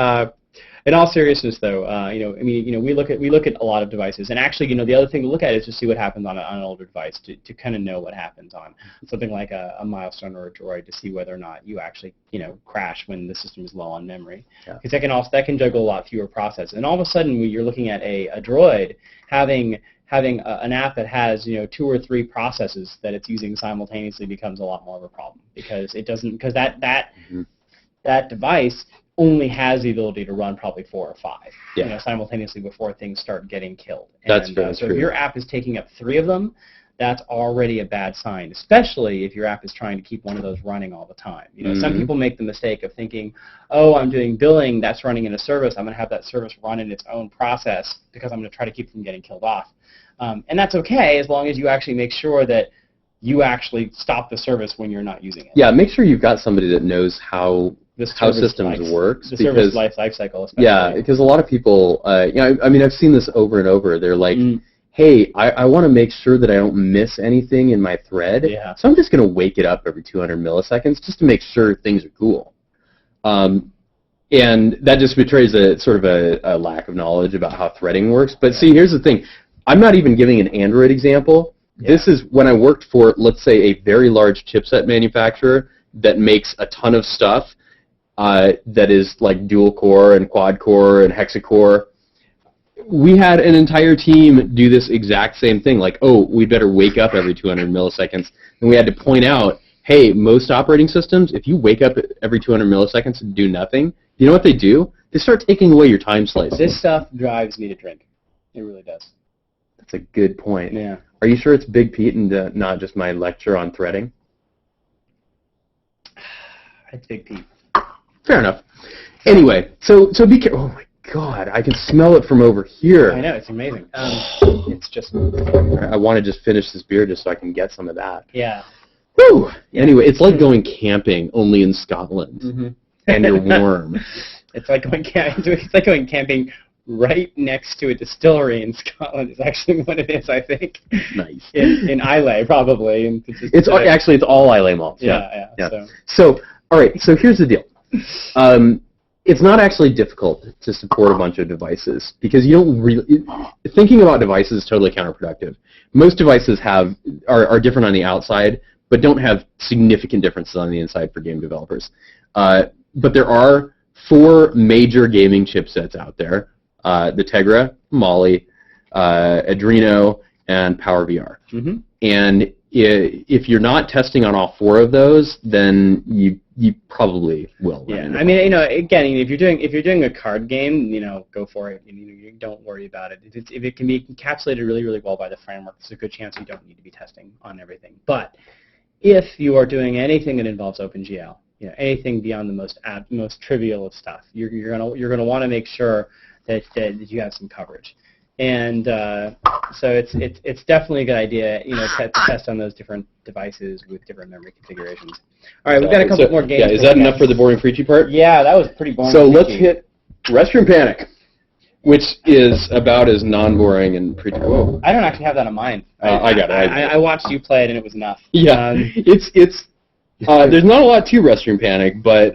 Speaker 2: In all seriousness, though, we look at a lot of devices, and actually, the other thing to look at is to see what happens on an older device, to kind of know what happens on something like a Milestone or a Droid, to see whether or not you actually, crash when the system is low on memory, because that can juggle a lot fewer processes. And all of a sudden, when you're looking at a Droid having an app that has 2 or 3 processes that it's using simultaneously becomes a lot more of a problem, because that device only has the ability to run probably 4 or 5 simultaneously before things start getting killed.
Speaker 1: That's very
Speaker 2: so
Speaker 1: true.
Speaker 2: If your app is taking up 3 of them, that's already a bad sign, especially if your app is trying to keep one of those running all the time. Some people make the mistake of thinking, oh, I'm doing billing, that's running in a service, I'm going to have that service run in its own process because I'm going to try to keep from getting killed off. And that's okay as long as you actually make sure that you actually stop the service when you're not using it.
Speaker 1: Yeah, make sure you've got somebody that knows how systems works.
Speaker 2: The service life cycle, especially.
Speaker 1: Yeah, because a lot of people, I've seen this over and over. They're like, hey, I want to make sure that I don't miss anything in my thread, so I'm just going to wake it up every 200 milliseconds just to make sure things are cool. And that just betrays a sort of a lack of knowledge about how threading works. But see, here's the thing. I'm not even giving an Android example. This is when I worked for, let's say, a very large chipset manufacturer that makes a ton of stuff that is like dual core and quad core and hexacore. we had an entire team do this exact same thing. Like, oh, we better wake up every 200 milliseconds. And we had to point out, hey, most operating systems, if you wake up every 200 milliseconds and do nothing, you know what they do? They start taking away your time slice.
Speaker 2: This stuff drives me to drink. It really does.
Speaker 1: That's a good point.
Speaker 2: Yeah.
Speaker 1: Are you sure it's Big Pete and not just my lecture on threading?
Speaker 2: It's Big Pete.
Speaker 1: Fair enough. Anyway, so be careful. Oh my God, I can smell it from over here.
Speaker 2: I know, it's amazing. It's just...
Speaker 1: I want to just finish this beer just so I can get some of that.
Speaker 2: Yeah.
Speaker 1: Woo! Anyway, it's like going camping, only in Scotland. Mm-hmm. And you're warm.
Speaker 2: It's like going camping right next to a distillery in Scotland. Is actually what it is, I think.
Speaker 1: Nice.
Speaker 2: In Islay, probably.
Speaker 1: It's all Islay malts.
Speaker 2: Yeah.
Speaker 1: So, all right. So here's the deal. It's not actually difficult to support a bunch of devices because you don't really. Thinking about devices is totally counterproductive. Most devices are different on the outside, but don't have significant differences on the inside for game developers. But there are 4 major gaming chipsets out there: the Tegra, Mali, Adreno, and PowerVR. Mm-hmm. And if you're not testing on all 4 of those, then you probably will.
Speaker 2: Yeah, I mean, again, if you're doing a card game, go for it. You don't worry about it. If it can be encapsulated really, really well by the framework, there's a good chance you don't need to be testing on everything. But if you are doing anything that involves OpenGL, anything beyond the most trivial of stuff, you're gonna want to make sure that you have some coverage. And so it's definitely a good idea, to test on those different devices with different memory configurations. All right, we've got a couple more games.
Speaker 1: Yeah, is that enough for the boring preachy part?
Speaker 2: Yeah, that was pretty boring.
Speaker 1: So let's hit Restroom Panic, which is about as non-boring and preachy. Whoa.
Speaker 2: I don't actually have that in mind.
Speaker 1: I got it.
Speaker 2: I watched you play it, and it was enough.
Speaker 1: Yeah, it's. There's not a lot to Restroom Panic, but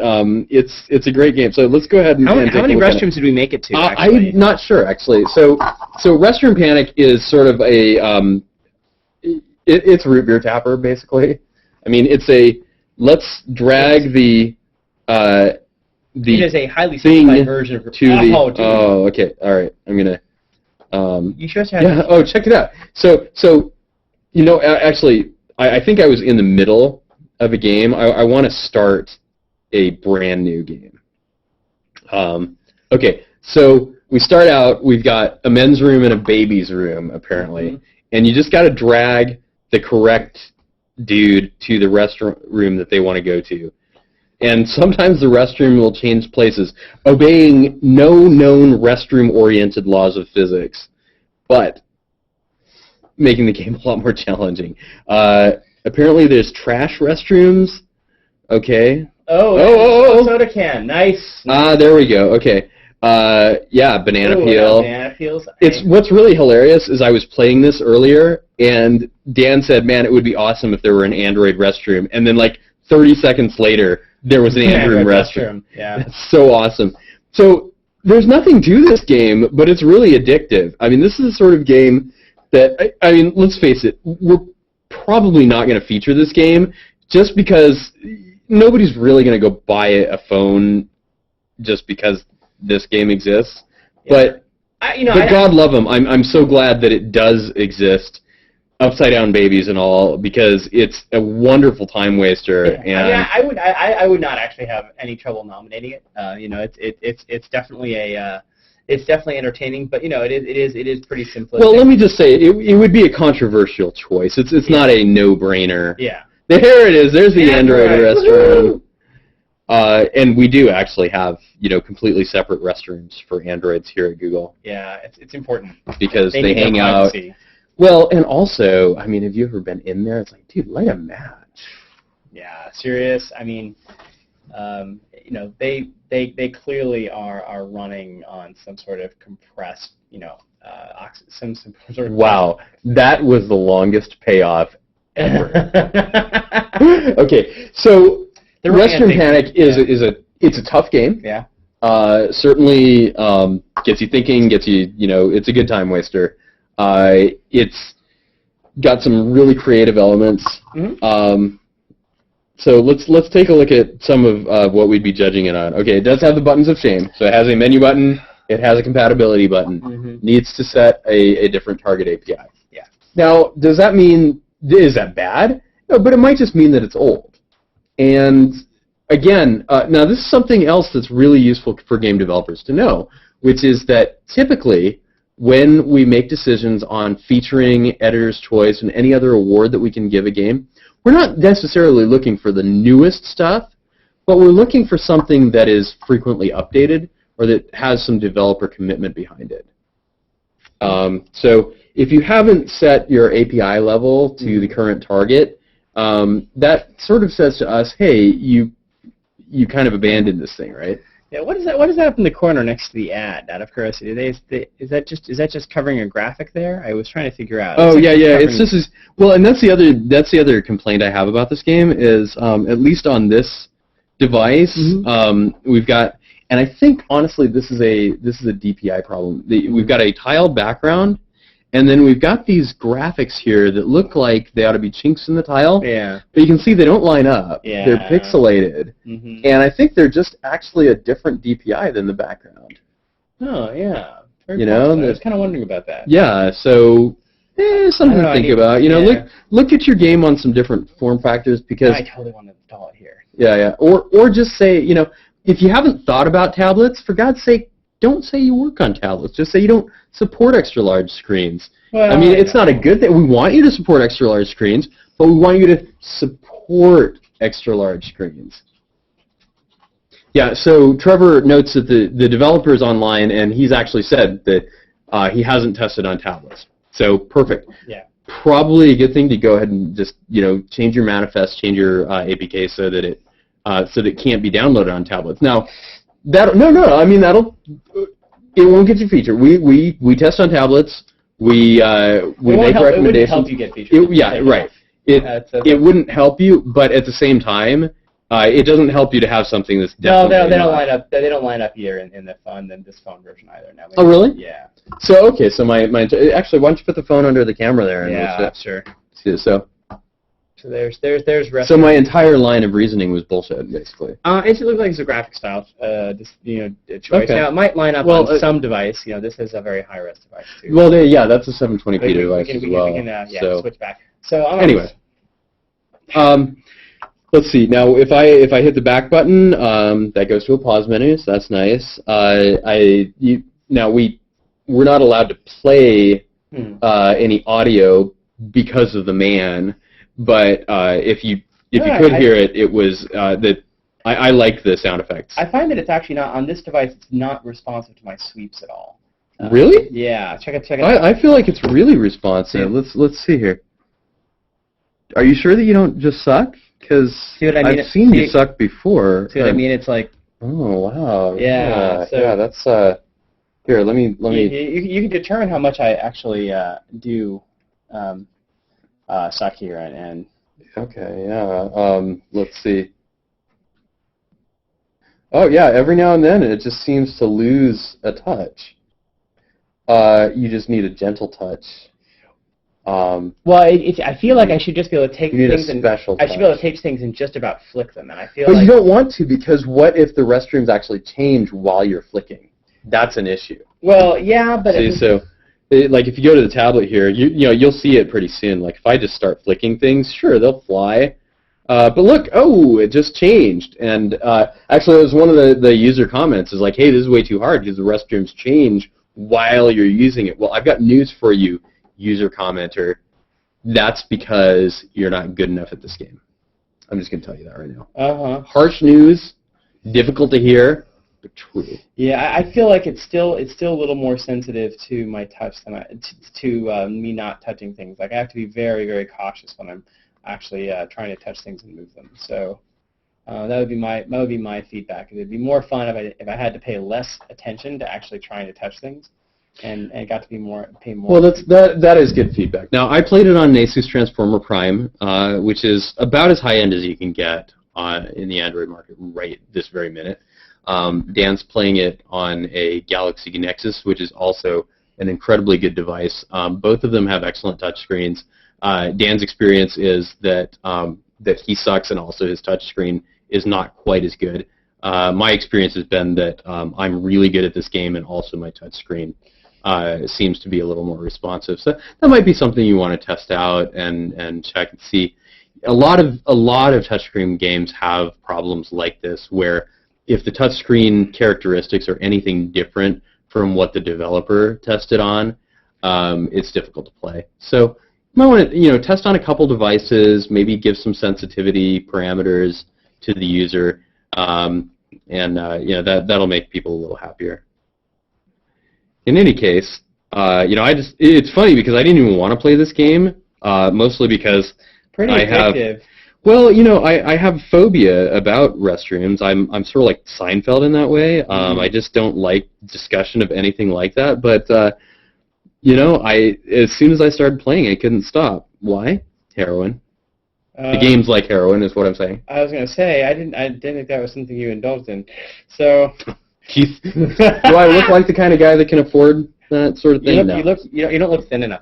Speaker 1: it's a greeit game. So let's go ahead and
Speaker 2: how many restrooms did we make it to?
Speaker 1: I'm not sure actually. So Restroom Panic is sort of a it's root beer tapper basically. I mean, it's a let's drag the
Speaker 2: it is a highly simplified version of
Speaker 1: okay, all right. I'm gonna
Speaker 2: you sure?
Speaker 1: Yeah. Oh, check it out. So actually, I think I was in the middle of a game. I want to start a brand new game. Okay, so we start out, we've got a men's room and a baby's room, apparently, mm-hmm. and you just got to drag the correct dude to the restroom that they want to go to. And sometimes the restroom will change places, obeying no known restroom-oriented laws of physics, but making the game a lot more challenging. Apparently there's trash restrooms. Okay.
Speaker 2: Oh, soda can. Nice.
Speaker 1: There we go. Okay. Yeah, banana peel.
Speaker 2: Banana peels.
Speaker 1: What's really hilarious is I was playing this earlier, and Dan said, man, it would be awesome if there were an Android restroom. And then, like, 30 seconds later, there was an Android restroom.
Speaker 2: Yeah.
Speaker 1: That's so awesome. So there's nothing to this game, but it's really addictive. I mean, this is the sort of game that, I mean, let's face it, we're probably not going to feature this game just because nobody's really going to go buy a phone just because this game exists. Yeah. But God love them, I'm so glad that it does exist, Upside Down Babies and all, because it's a wonderful time waster.
Speaker 2: Yeah. And I would not actually have any trouble nominating it. It's definitely it's definitely entertaining, but it is pretty simplistic.
Speaker 1: Well, let me just say it would be a controversial choice. It's not a no-brainer.
Speaker 2: Yeah.
Speaker 1: There it is. There's the Android restroom. And we do actually have completely separate restrooms for Androids here at Google.
Speaker 2: Yeah, it's important
Speaker 1: because they hang out. Well, and also, I mean, have you ever been in there? It's like, dude, light a match.
Speaker 2: Yeah, serious. I mean, they clearly are running on some sort of compressed, some sort of.
Speaker 1: Wow, that was the longest payoff ever. Okay, so Restroom Panic is a tough game.
Speaker 2: Yeah.
Speaker 1: Certainly gets you thinking, gets you, it's a good time waster. It's got some really creative elements. Mm-hmm. So let's take a look at some of what we'd be judging it on. Okay, it does have the buttons of shame. So it has a menu button It has a compatibility button. Needs to set a different target API.
Speaker 2: Yeah.
Speaker 1: Now, does that mean, is that bad? No, but it might just mean that it's old. And again, now this is something else that's really useful for game developers to know, which is that typically when we make decisions on featuring Editor's Choice and any other award that we can give a game, we're not necessarily looking for the newest stuff, but we're looking for something that is frequently updated or that has some developer commitment behind it. So if you haven't set your API level to the current target, that sort of says to us, hey, you kind of abandoned this thing, right?
Speaker 2: Yeah. What is that? What is that up in the corner next to the ad? Out of curiosity, is that just covering a graphic there? I was trying to figure out.
Speaker 1: Oh yeah. It's just well, and that's the other complaint I have about this game is at least on this device, we've got, and I think honestly this is a DPI problem. We've got a tiled background. And then we've got these graphics here that look like they ought to be chinks in the tile.
Speaker 2: Yeah.
Speaker 1: But you can see they don't line up.
Speaker 2: Yeah.
Speaker 1: They're pixelated. And I think they're just actually a different DPI than the background.
Speaker 2: Oh, yeah. Very
Speaker 1: you
Speaker 2: cool.
Speaker 1: know,
Speaker 2: I was kind of wondering about that.
Speaker 1: Yeah, so something to think about. You know, look at your game on some different form factors because
Speaker 2: I totally want to install it here.
Speaker 1: Yeah. Or just say, you know, if you haven't thought about tablets, for God's sake, don't say you work on tablets. Just say you don't support extra-large screens. Well, I mean, it's not a good thing. We want you to support extra-large screens, but we want you to support extra-large screens. Yeah, so Trevor notes that the developer is online, and he's actually said that he hasn't tested on tablets. So, perfect.
Speaker 2: Yeah.
Speaker 1: Probably a good thing to go ahead and just, you know, change your manifest, change your APK so that it can't be downloaded on tablets. Now, I mean, it won't get you featured. We test on tablets. We make recommendations.
Speaker 2: It wouldn't help you get featured.
Speaker 1: Right. It wouldn't help you, but at the same time, it doesn't help you to have something that's definitely
Speaker 2: they don't line up. They don't line up here in the this phone version either. Now.
Speaker 1: Oh, really?
Speaker 2: Yeah.
Speaker 1: So okay, so my actually, why don't you put the phone under the camera there? And
Speaker 2: yeah, sure. So there's Restroom.
Speaker 1: So my entire line of reasoning was bullshit, basically.
Speaker 2: It looks like it's a graphic style, choice. Okay. Now it might line up on some device. You know, this is a very high-res device too.
Speaker 1: Well, that's a 720p device as well.
Speaker 2: We can switch back. So
Speaker 1: anyway, let's see. Now, if I hit the back button, that goes to a pause menu. So that's nice. Now we're not allowed to play any audio because of the man. But if you could hear it, it was that I like the sound effects.
Speaker 2: I find that it's actually not on this device. It's not responsive to my sweeps at all.
Speaker 1: Really?
Speaker 2: Yeah. Check it.
Speaker 1: I feel like it's really responsive. Let's see here. Are you sure that you don't just suck? Because I've seen you suck before.
Speaker 2: See what I mean? It's like.
Speaker 1: Oh wow.
Speaker 2: Yeah.
Speaker 1: That's here. Let me.
Speaker 2: You can determine how much I actually do. Suck here and
Speaker 1: okay, yeah. Let's see. Oh yeah, every now and then it just seems to lose a touch. You just need a gentle touch.
Speaker 2: Well, I feel like I should just be able to take things I should be able to take things and just about flick them, and I feel.
Speaker 1: But you don't want to, because what if the restrooms actually change while you're flicking? That's an issue.
Speaker 2: Well, yeah, but
Speaker 1: like if you go to the tablet here, you'll see it pretty soon. Like if I just start flicking things, sure, they'll fly. But look, it just changed. And actually, it was one of the user comments is like, hey, this is way too hard because the restrooms change while you're using it. Well, I've got news for you, user commenter. That's because you're not good enough at this game. I'm just going to tell you that right now. Harsh news, difficult to hear. True.
Speaker 2: Yeah, I feel like it's still a little more sensitive to my touch than to me not touching things. Like I have to be very, very cautious when I'm actually trying to touch things and move them. So that would be my feedback. It'd be more fun if I had to pay less attention to actually trying to touch things, and got to pay more.
Speaker 1: Well, that is good feedback. Now I played it on an Asus Transformer Prime, which is about as high end as you can get in the Android market right this very minute. Dan's playing it on a Galaxy Nexus, which is also an incredibly good device. Both of them have excellent touch screens. Dan's experience is that he sucks, and also his touch screen is not quite as good. my experience has been that I'm really good at this game, and also my touchscreen seems to be a little more responsive. So that might be something you want to test out and check and see. A lot of touchscreen games have problems like this, where if the touchscreen characteristics are anything different from what the developer tested on, it's difficult to play. So you might want to test on a couple devices, maybe give some sensitivity parameters to the user, and that'll make people a little happier. In any case, it's funny because I didn't even want to play this game, mostly because
Speaker 2: Pretty addictive.
Speaker 1: I have phobia about restrooms. I'm sort of like Seinfeld in that way. I just don't like discussion of anything like that. But as soon as I started playing, I couldn't stop. Why? Heroin. The game's like heroin, is what I'm saying.
Speaker 2: I was going to say I didn't think that was something you indulged in. So,
Speaker 1: Keith, do I look like the kind of guy that can afford that sort of thing?
Speaker 2: You don't look thin enough.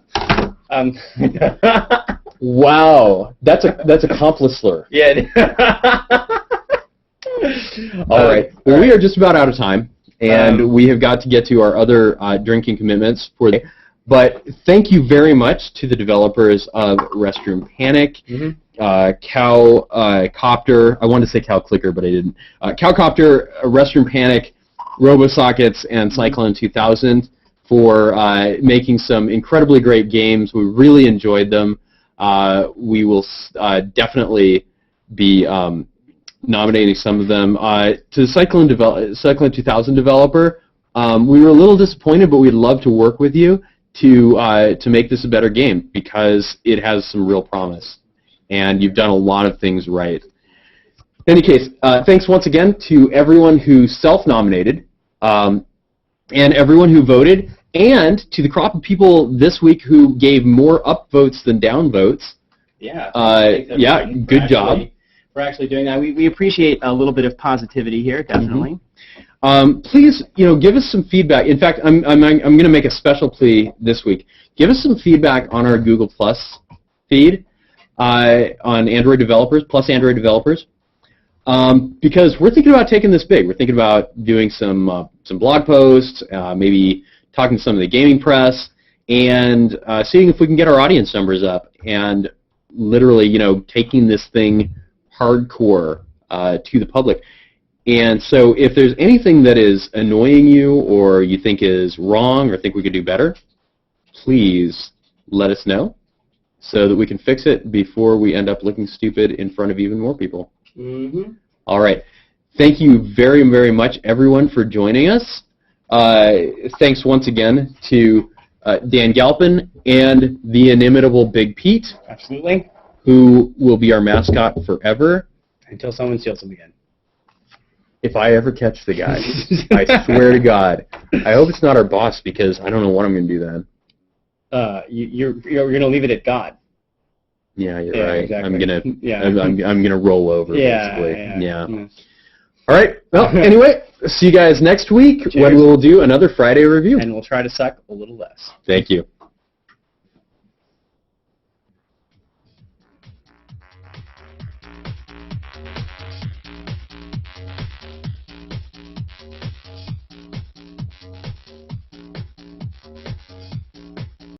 Speaker 1: Wow, that's a accomplice slur.
Speaker 2: Yeah.
Speaker 1: All right. Well, we are just about out of time, and we have got to get to our other drinking commitments for the day. But thank you very much to the developers of Restroom Panic, Copter. I wanted to say Cow Clicker, but I didn't. Copter, Restroom Panic, Robo Sockets, and Cyclone 2000 for making some incredibly great games. We really enjoyed them. We will definitely be nominating some of them. To the Cyclone 2000 developer, we were a little disappointed, but we'd love to work with you to make this a better game, because it has some real promise, and you've done a lot of things right. In any case, thanks once again to everyone who self-nominated, and everyone who voted, and to the crop of people this week who gave more upvotes than downvotes.
Speaker 2: Yeah.
Speaker 1: Good job.
Speaker 2: For actually doing that. We appreciate a little bit of positivity here, definitely.
Speaker 1: Please, give us some feedback. In fact, I'm going to make a special plea this week. Give us some feedback on our Google Plus feed on Android developers, plus Android developers, because we're thinking about taking this big. We're thinking about doing some blog posts, maybe talking to some of the gaming press, and seeing if we can get our audience numbers up, and literally, taking this thing hardcore to the public. And so if there's anything that is annoying you, or you think is wrong, or think we could do better, please let us know so that we can fix it before we end up looking stupid in front of even more people. All right. Thank you very, very much, everyone, for joining us. Thanks once again to Dan Galpin and the inimitable Big Pete.
Speaker 2: Absolutely.
Speaker 1: Who will be our mascot forever.
Speaker 2: Until someone steals him again.
Speaker 1: If I ever catch the guy, I swear to God. I hope it's not our boss, because I don't know what I'm going to do then.
Speaker 2: You're going to leave it at God.
Speaker 1: Yeah, you're right.
Speaker 2: Exactly.
Speaker 1: I'm gonna roll over. Basically. Yeah. All right. Well, anyway, see you guys next week. Cheers. When we'll do another Friday review.
Speaker 2: And we'll try to suck a little less.
Speaker 1: Thank you.